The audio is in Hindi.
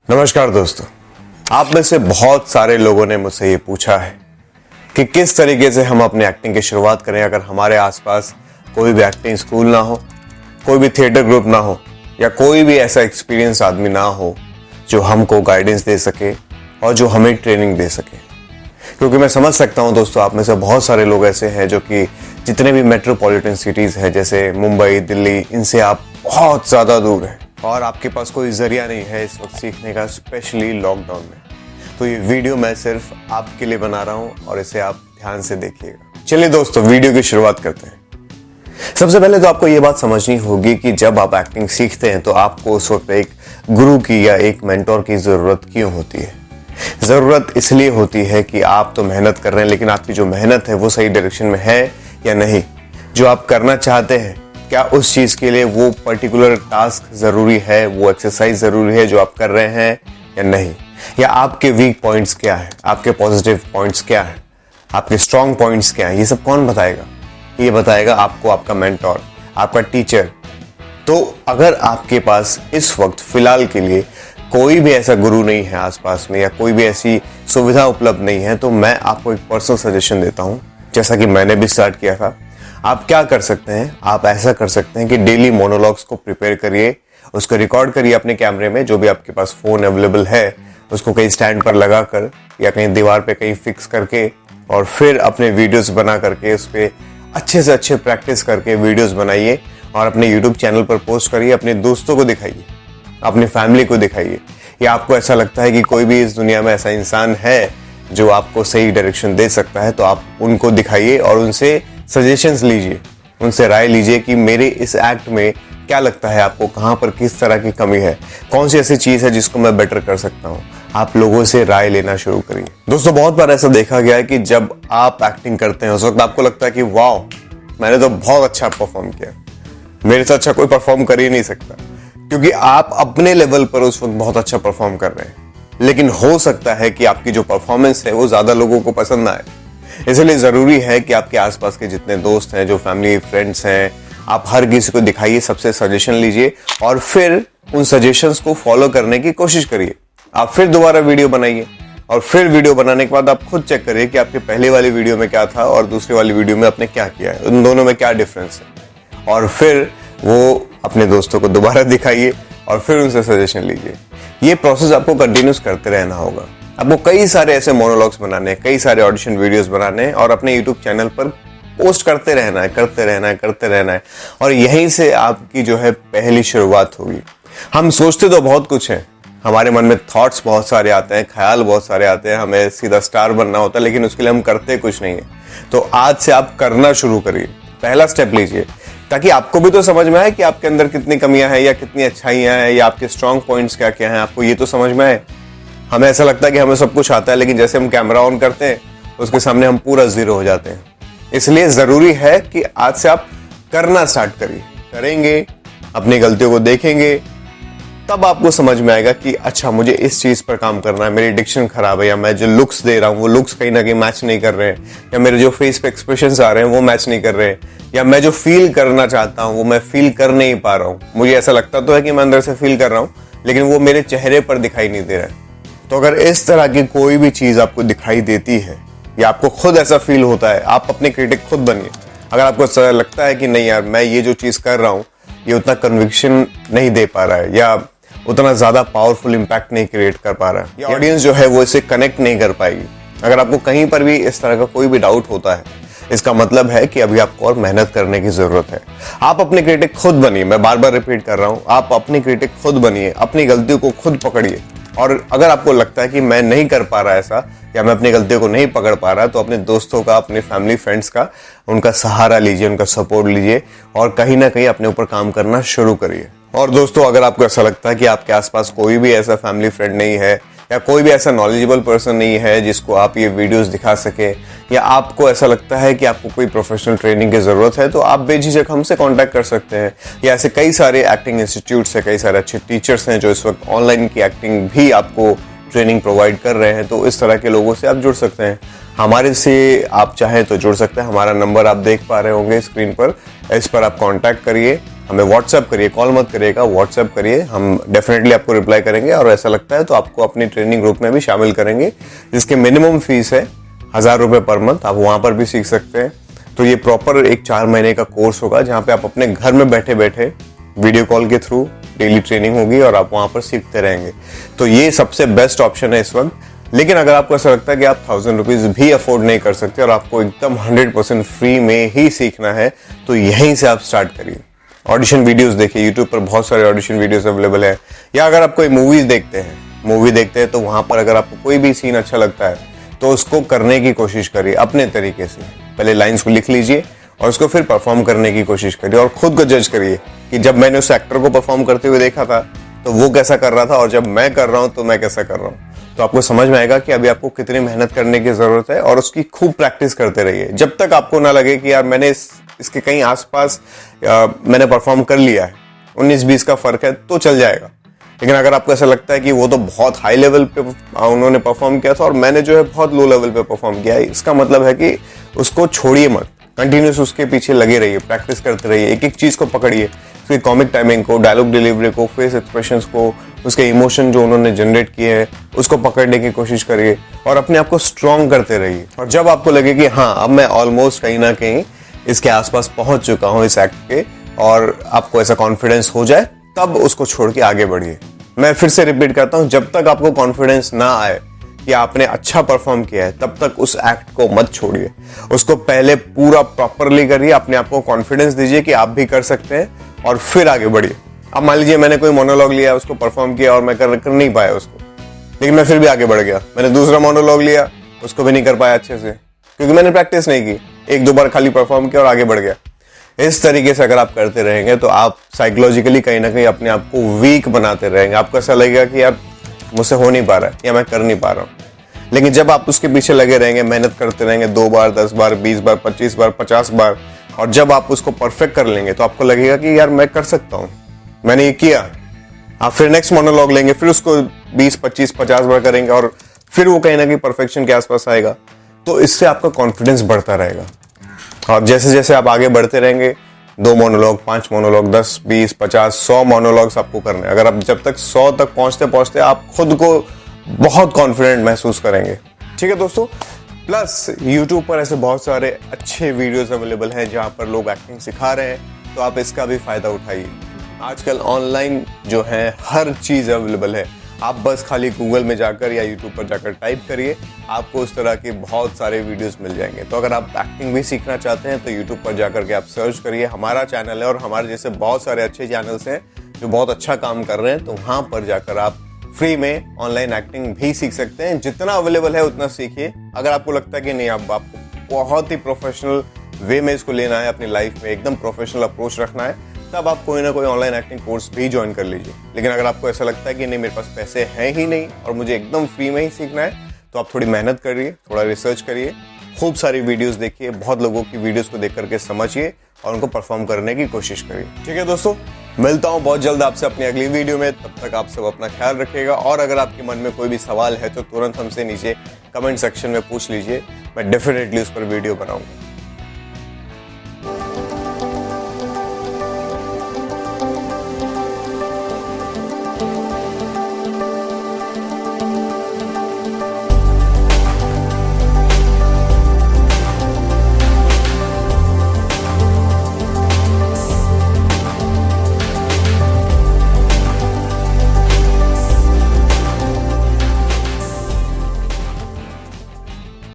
नमस्कार दोस्तों, आप में से बहुत सारे लोगों ने मुझसे ये पूछा है कि किस तरीके से हम अपने एक्टिंग की शुरुआत करें अगर हमारे आसपास कोई भी एक्टिंग स्कूल ना हो, कोई भी थिएटर ग्रुप ना हो या कोई भी ऐसा एक्सपीरियंस आदमी ना हो जो हमको गाइडेंस दे सके और जो हमें ट्रेनिंग दे सके। क्योंकि मैं समझ सकता हूँ दोस्तों, आप में से बहुत सारे लोग ऐसे हैं जो कि जितने भी मेट्रोपॉलिटन सिटीज़ हैं जैसे मुंबई, दिल्ली, इनसे आप बहुत ज़्यादा दूर हैं और आपके पास कोई जरिया नहीं है इस वक्त सीखने का, स्पेशली लॉकडाउन में। तो ये वीडियो मैं सिर्फ आपके लिए बना रहा हूँ और इसे आप ध्यान से देखिएगा। चलिए दोस्तों, वीडियो की शुरुआत करते हैं। सबसे पहले तो आपको ये बात समझनी होगी कि जब आप एक्टिंग सीखते हैं तो आपको उस वक्त एक गुरु की या एक मेंटोर की ज़रूरत क्यों होती है। ज़रूरत इसलिए होती है कि आप तो मेहनत कर रहे हैं, लेकिन आपकी जो मेहनत है वो सही डायरेक्शन में है या नहीं। जो आप करना चाहते हैं, क्या उस चीज़ के लिए वो पर्टिकुलर टास्क ज़रूरी है, वो एक्सरसाइज ज़रूरी है जो आप कर रहे हैं या नहीं। या आपके वीक पॉइंट्स क्या है, आपके पॉजिटिव पॉइंट्स क्या है, आपके स्ट्रॉन्ग पॉइंट्स क्या है, ये सब कौन बताएगा? ये बताएगा आपको आपका मेंटोर, आपका टीचर। तो अगर आपके पास इस वक्त फ़िलहाल के लिए कोई भी ऐसा गुरु नहीं है आसपास में या कोई भी ऐसी सुविधा उपलब्ध नहीं है, तो मैं आपको एक पर्सनल सजेशन देता हूँ, जैसा कि मैंने भी स्टार्ट किया था। आप क्या कर सकते हैं, आप ऐसा कर सकते हैं कि डेली मोनोलॉग्स को प्रिपेयर करिए, उसको रिकॉर्ड करिए अपने कैमरे में, जो भी आपके पास फ़ोन अवेलेबल है उसको कहीं स्टैंड पर लगा कर या कहीं दीवार पे कहीं फिक्स करके, और फिर अपने वीडियोस बना करके उस पर अच्छे से अच्छे प्रैक्टिस करके वीडियोस बनाइए और अपने यूट्यूब चैनल पर पोस्ट करिए। अपने दोस्तों को दिखाइए, अपनी फैमिली को दिखाइए। या आपको ऐसा लगता है कि कोई भी इस दुनिया में ऐसा इंसान है जो आपको सही डायरेक्शन दे सकता है, तो आप उनको दिखाइए और उनसे सजेशंस लीजिए, उनसे राय लीजिए कि मेरे इस एक्ट में क्या लगता है आपको, कहाँ पर किस तरह की कमी है, कौन सी ऐसी चीज़ है जिसको मैं बेटर कर सकता हूँ। आप लोगों से राय लेना शुरू करिए। दोस्तों, बहुत बार ऐसा देखा गया है कि जब आप एक्टिंग करते हैं उस वक्त आपको लगता है कि वाह, मैंने तो बहुत अच्छा परफॉर्म किया, मेरे से अच्छा कोई परफॉर्म कर ही नहीं सकता, क्योंकि आप अपने लेवल पर उस वक्त बहुत अच्छा परफॉर्म कर रहे हैं। लेकिन हो सकता है कि आपकी जो परफॉर्मेंस है वो ज़्यादा लोगों को पसंद ना आए। इसलिए ज़रूरी है कि आपके आसपास के जितने दोस्त हैं, जो फैमिली फ्रेंड्स हैं, आप हर किसी को दिखाइए, सबसे सजेशन लीजिए और फिर उन सजेशंस को फॉलो करने की कोशिश करिए। आप फिर दोबारा वीडियो बनाइए और फिर वीडियो बनाने के बाद आप खुद चेक करिए कि आपके पहले वाली वीडियो में क्या था और दूसरी वाली वीडियो में आपने क्या किया है, उन दोनों में क्या डिफरेंस है। और फिर वो अपने दोस्तों को दोबारा दिखाइए और फिर उनसे सजेशन लीजिए। ये प्रोसेस आपको कंटिन्यूस करते रहना होगा। आपको कई सारे ऐसे मोनोलॉग्स बनाने हैं, कई सारे ऑडिशन वीडियोस बनाने हैं और अपने यूट्यूब चैनल पर पोस्ट करते रहना है, करते रहना है, करते रहना है। और यहीं से आपकी जो है पहली शुरुआत होगी। हम सोचते तो बहुत कुछ है, हमारे मन में थॉट्स बहुत सारे आते हैं, ख्याल बहुत सारे आते हैं, हमें सीधा स्टार बनना होता है, लेकिन उसके लिए हम करते कुछ नहीं है। तो आज से आप करना शुरू करिए, पहला स्टेप लीजिए, ताकि आपको भी तो समझ में आए कि आपके अंदर कितनी कमियां हैं या कितनी अच्छाइयां हैं या आपके स्ट्रॉन्ग पॉइंट्स क्या क्या हैं, आपको ये तो समझ में आए। हमें ऐसा लगता है कि हमें सब कुछ आता है, लेकिन जैसे हम कैमरा ऑन करते हैं उसके सामने हम पूरा जीरो हो जाते हैं। इसलिए ज़रूरी है कि आज से आप करना स्टार्ट करिए। करेंगे, अपनी गलतियों को देखेंगे, तब आपको समझ में आएगा कि अच्छा, मुझे इस चीज़ पर काम करना है, मेरी डिक्शन खराब है, या मैं जो लुक्स दे रहा हूँ वो लुक्स कहीं ना कहीं मैच नहीं कर रहे हैं, या मेरे जो फेस पे एक्सप्रेशंस आ रहे हैं वो मैच नहीं कर रहे हैं, या मैं जो फील करना चाहता हूँ वो मैं फील कर नहीं पा रहा हूँ। मुझे ऐसा लगता तो है कि मैं अंदर से फील कर रहा हूँ, लेकिन वो मेरे चेहरे पर दिखाई नहीं दे रहा है। तो अगर इस तरह की कोई भी चीज़ आपको दिखाई देती है या आपको खुद ऐसा फील होता है, आप अपने क्रिटिक खुद बनिए। अगर आपको ऐसा लगता है कि नहीं यार, मैं ये जो चीज़ कर रहा हूँ ये उतना कन्विक्शन नहीं दे पा रहा है या उतना ज़्यादा पावरफुल इम्पैक्ट नहीं क्रिएट कर पा रहा है, या ऑडियंस जो है वो इसे कनेक्ट नहीं कर पाएगी, अगर आपको कहीं पर भी इस तरह का कोई भी डाउट होता है, इसका मतलब है कि अभी आपको और मेहनत करने की ज़रूरत है। आप अपने क्रिटिक खुद बनिए। मैं बार बार रिपीट कर रहा हूँ, आप अपनी क्रिटिक खुद बनिए, अपनी गलतियों को खुद पकड़िए। और अगर आपको लगता है कि मैं नहीं कर पा रहा ऐसा, या मैं अपनी गलतियों को नहीं पकड़ पा रहा, तो अपने दोस्तों का, अपने फैमिली फ्रेंड्स का, उनका सहारा लीजिए, उनका सपोर्ट लीजिए और कहीं ना कहीं अपने ऊपर काम करना शुरू करिए। और दोस्तों, अगर आपको ऐसा लगता है कि आपके आसपास कोई भी ऐसा फैमिली फ्रेंड नहीं है या कोई भी ऐसा नॉलेजेबल पर्सन नहीं है जिसको आप ये वीडियोस दिखा सके, या आपको ऐसा लगता है कि आपको कोई प्रोफेशनल ट्रेनिंग की ज़रूरत है, तो आप बेझिझक हमसे कांटेक्ट कर सकते हैं। या ऐसे कई सारे एक्टिंग इंस्टीट्यूट्स हैं, कई सारे अच्छे टीचर्स हैं जो इस वक्त ऑनलाइन की एक्टिंग भी आपको ट्रेनिंग प्रोवाइड कर रहे हैं। तो इस तरह के लोगों से आप जुड़ सकते हैं। हमारे से आप चाहें तो जुड़ सकते हैं। हमारा नंबर आप देख पा रहे होंगे स्क्रीन पर, इस पर आप कांटेक्ट करिए हमें व्हाट्सएप करिए, कॉल मत करिएगा, व्हाट्सएप करिए, हम डेफिनेटली आपको रिप्लाई करेंगे। और ऐसा लगता है तो आपको अपनी ट्रेनिंग ग्रुप में भी शामिल करेंगे, जिसके मिनिमम फीस है 1000 रुपये पर मंथ। आप वहाँ पर भी सीख सकते हैं। तो ये प्रॉपर एक 4 महीने का कोर्स होगा, जहाँ पे आप अपने घर में बैठे बैठे वीडियो कॉल के थ्रू डेली ट्रेनिंग होगी और आप वहाँ पर सीखते रहेंगे। तो ये सबसे बेस्ट ऑप्शन है इस वक्त। लेकिन अगर आपको ऐसा लगता है कि आप 1000 रुपीज़ भी अफोर्ड नहीं कर सकते और आपको एकदम 100% फ्री में ही सीखना है, तो यहीं से आप स्टार्ट करिए। ऑडिशन वीडियोस देखिए, यूट्यूब पर बहुत सारे ऑडिशन वीडियोस अवेलेबल है। या अगर आप कोई मूवी देखते हैं तो वहाँ पर अगर आपको कोई भी सीन अच्छा लगता है तो उसको करने की कोशिश करिए अपने तरीके से। पहले लाइन्स को लिख लीजिए और उसको फिर परफॉर्म करने की कोशिश करिए और खुद को जज करिए कि जब मैंने उस एक्टर को परफॉर्म करते हुए देखा था तो वो कैसा कर रहा था और जब मैं कर रहा हूँ तो मैं कैसा कर रहा हूँ। तो आपको समझ में आएगा कि अभी आपको कितनी मेहनत करने की जरूरत है और उसकी खूब प्रैक्टिस करते रहिए जब तक आपको ना लगे कि यार मैंने इसके कहीं आसपास मैंने परफॉर्म कर लिया है, 19-20 का फर्क है तो चल जाएगा। लेकिन अगर आपको ऐसा लगता है कि वो तो बहुत हाई लेवल पे उन्होंने परफॉर्म किया था और मैंने जो है बहुत लो लेवल पे परफॉर्म किया है, इसका मतलब है कि उसको छोड़िए मत, कंटिन्यूस उसके पीछे लगे रहिए, प्रैक्टिस करते रहिए, एक एक चीज को पकड़िए, उसकी कॉमिक टाइमिंग को, डायलॉग डिलीवरी को, फेस एक्सप्रेशंस को, उसके इमोशन जो उन्होंने जनरेट किए हैं उसको पकड़ने की कोशिश करिए और अपने आप को स्ट्रॉन्ग करते रहिए। और जब आपको लगे कि हाँ अब मैं ऑलमोस्ट कहीं ना कहीं इसके आसपास पहुंच चुका हूं इस एक्ट के, और आपको ऐसा कॉन्फिडेंस हो जाए, तब उसको छोड़ के आगे बढ़िए। मैं फिर से रिपीट करता हूं, जब तक आपको कॉन्फिडेंस ना आए कि आपने अच्छा परफॉर्म किया है तब तक उस एक्ट को मत छोड़िए। उसको पहले पूरा प्रॉपरली करिए, अपने आप को कॉन्फिडेंस दीजिए कि आप भी कर सकते हैं और फिर आगे बढ़िए। अब मान लीजिए मैंने कोई मोनोलॉग लिया, उसको परफॉर्म किया और मैं कर नहीं पाया उसको, लेकिन मैं फिर भी आगे बढ़ गया। मैंने दूसरा मोनोलॉग लिया, उसको भी नहीं कर पाया अच्छे से क्योंकि मैंने प्रैक्टिस नहीं की, 1-2 बार खाली परफॉर्म किया और आगे बढ़ गया। इस तरीके से अगर आप करते रहेंगे तो आप साइकोलॉजिकली कहीं ना कहीं अपने आप को वीक बनाते रहेंगे। आपको ऐसा लगेगा कि यार मुझसे हो नहीं पा रहा है या मैं कर नहीं पा रहा हूँ। लेकिन जब आप उसके पीछे लगे रहेंगे, मेहनत करते रहेंगे 2 बार, 10 बार, 20 बार, 25 बार, 50 बार, और जब आप उसको परफेक्ट कर लेंगे तो आपको लगेगा कि यार मैं कर सकता हूँ, मैंने ये किया। आप फिर नेक्स्ट मोनोलॉग लेंगे, फिर उसको 20, 25, 50 बार करेंगे और फिर वो कहीं ना कहीं परफेक्शन के आसपास आएगा। तो इससे आपका कॉन्फिडेंस बढ़ता रहेगा और जैसे जैसे आप आगे बढ़ते रहेंगे, 2 मोनोलॉग, 5 मोनोलॉग, 10, 20, 50, 100 मोनोलॉग्स आपको करने हैं। अगर आप जब तक 100 तक पहुंचते पहुंचते आप खुद को बहुत कॉन्फिडेंट महसूस करेंगे। ठीक है दोस्तों, प्लस YouTube पर ऐसे बहुत सारे अच्छे वीडियोस अवेलेबल हैं जहां पर लोग एक्टिंग सिखा रहे हैं, तो आप इसका भी फायदा उठाइए। आजकल ऑनलाइन जो है हर चीज अवेलेबल है, आप बस खाली गूगल में जाकर या यूट्यूब पर जाकर टाइप करिए, आपको उस तरह के बहुत सारे वीडियोस मिल जाएंगे। तो अगर आप एक्टिंग भी सीखना चाहते हैं तो यूट्यूब पर जाकर के आप सर्च करिए, हमारा चैनल है और हमारे जैसे बहुत सारे अच्छे चैनल्स हैं जो बहुत अच्छा काम कर रहे हैं। तो वहाँ पर जाकर आप फ्री में ऑनलाइन एक्टिंग भी सीख सकते हैं। जितना अवेलेबल है उतना सीखिए। अगर आपको लगता है कि नहीं, अब आपको बहुत ही प्रोफेशनल वे में इसको लेना है, अपनी लाइफ में एकदम प्रोफेशनल अप्रोच रखना है, तब आप कोई ना कोई ऑनलाइन एक्टिंग कोर्स भी ज्वाइन कर लीजिए। लेकिन अगर आपको ऐसा लगता है कि नहीं, मेरे पास पैसे हैं ही नहीं और मुझे एकदम फ्री में ही सीखना है, तो आप थोड़ी मेहनत करिए, थोड़ा रिसर्च करिए, खूब सारी वीडियोस देखिए, बहुत लोगों की वीडियोस को देख करके समझिए और उनको परफॉर्म करने की कोशिश करिए। ठीक है दोस्तों, मिलता हूँ बहुत जल्द आपसे अपनी अगली वीडियो में। तब तक आप सब अपना ख्याल रखिएगा और अगर आपके मन में कोई भी सवाल है तो तुरंत हमसे नीचे कमेंट सेक्शन में पूछ लीजिए, मैं डेफिनेटली उस पर वीडियो बनाऊंगा।